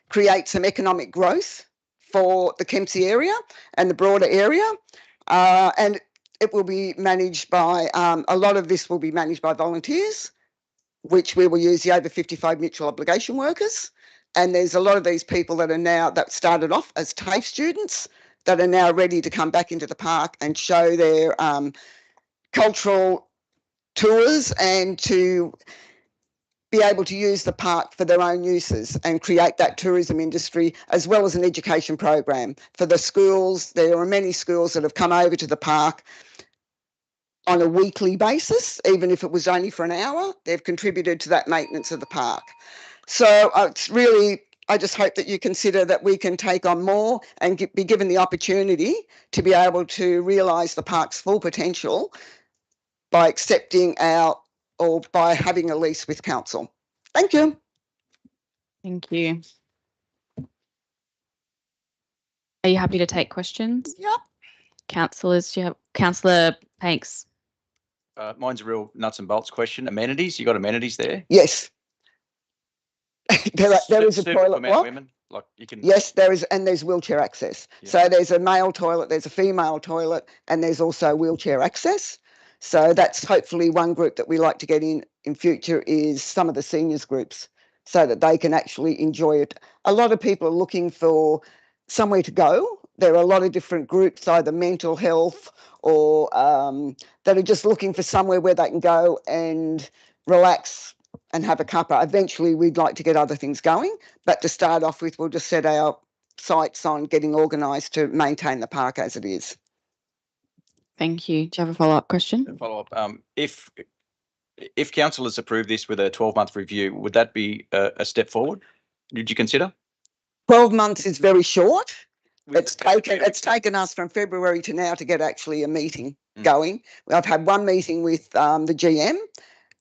S14: create some economic growth for the Kempsey area and the broader area. And it will be managed by, a lot of this will be managed by volunteers, which we will use the over 55 mutual obligation workers. And there's a lot of these people that are now, that started off as TAFE students, that are now ready to come back into the park and show their cultural tours and to be able to use the park for their own uses and create that tourism industry, as well as an education program for the schools. There are many schools that have come over to the park on a weekly basis, even if it was only for an hour, they've contributed to that maintenance of the park. So it's really, I just hope that you consider that we can take on more and be given the opportunity to be able to realise the park's full potential by accepting or by having a lease with council. Thank you.
S2: Thank you. Are you happy to take questions?
S14: Yep.
S2: Councillors, do you have Councillor Panks?
S5: Mine's a real nuts and bolts question. Amenities, you got amenities there?
S14: Yes. there is a
S5: Suitable for
S14: toilet
S5: men and
S14: block.
S5: women? Like you can.
S14: Yes, there is, and there's wheelchair access.
S5: Yeah.
S14: So there's a male toilet, there's a female toilet, and there's also wheelchair access. So that's hopefully one group that we like to get in future is some of the seniors groups, so that they can actually enjoy it. A lot of people are looking for somewhere to go. There are a lot of different groups, either mental health or that are just looking for somewhere where they can go and relax and have a cuppa. Eventually, we'd like to get other things going, but to start off with, we'll just set our sights on getting organised to maintain the park as it is.
S2: Thank you. Do you have a follow-up question?
S5: Follow up. If council has approved this with a 12-month review, would that be a step forward? Did you consider?
S14: 12 months is very short. It's taken us from February to now to get actually a meeting going. I've had one meeting with the GM,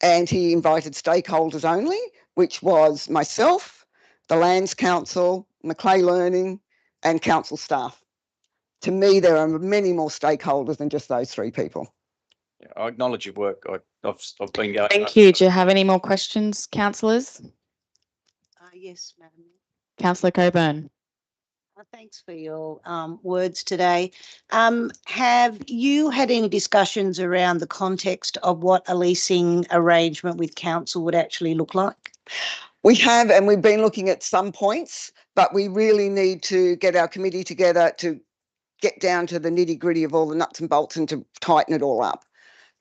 S14: and he invited stakeholders only, which was myself, the Lands Council, Macleay Learning, and council staff. To me, there are many more stakeholders than just those three people.
S5: Yeah, I acknowledge your work. I've been going.
S2: Thank you. Do you have any more questions, councillors?
S8: Yes, Madam.
S2: Councillor Coburn.
S8: Thanks for your words today. Have you had any discussions around the context of what a leasing arrangement with council would actually look like?
S14: We have, and we've been looking at some points, but we really need to get our committee together to get down to the nitty-gritty of all the nuts and bolts and to tighten it all up.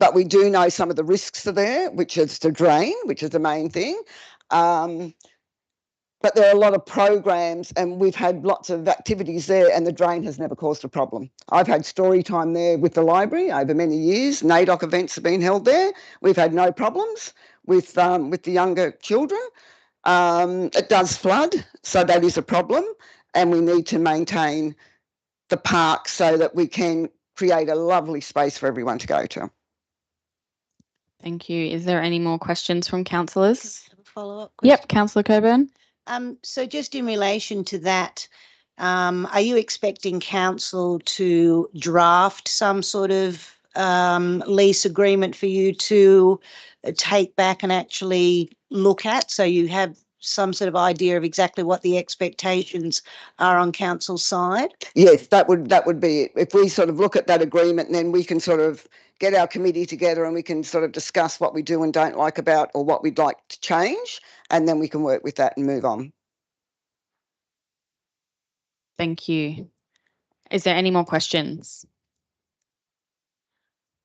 S14: But we do know some of the risks are there, which is the drain, which is the main thing. But there are a lot of programs, and we've had lots of activities there, and the drain has never caused a problem. I've had story time there with the library over many years. NAIDOC events have been held there. We've had no problems with the younger children. It does flood, so that is a problem, and we need to maintain the park so that we can create a lovely space for everyone to go to.
S2: Thank you. Is there any more questions from councillors?
S8: Follow-up question?
S2: Yep, Councillor Coburn.
S8: So just in relation to that, are you expecting council to draft some sort of lease agreement for you to take back and actually look at, so you have some sort of idea of exactly what the expectations are on council's side?
S14: Yes, that would be it. If we sort of look at that agreement, then we can sort of get our committee together and we can sort of discuss what we do and don't like about, or what we'd like to change, and then we can work with that and move on.
S2: Thank you. Is there any more questions?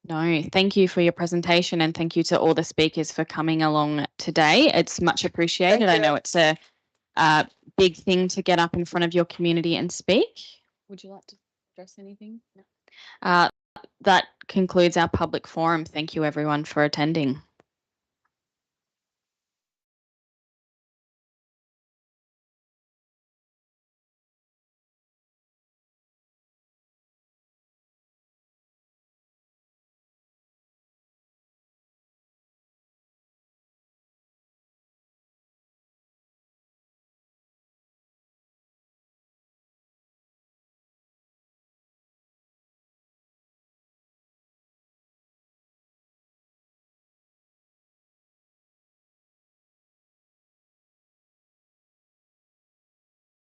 S2: No, thank you for your presentation, and thank you to all the speakers for coming along today. It's much appreciated. I know it's a big thing to get up in front of your community and speak. Would you like to address anything? No. That concludes our public forum. Thank you everyone for attending.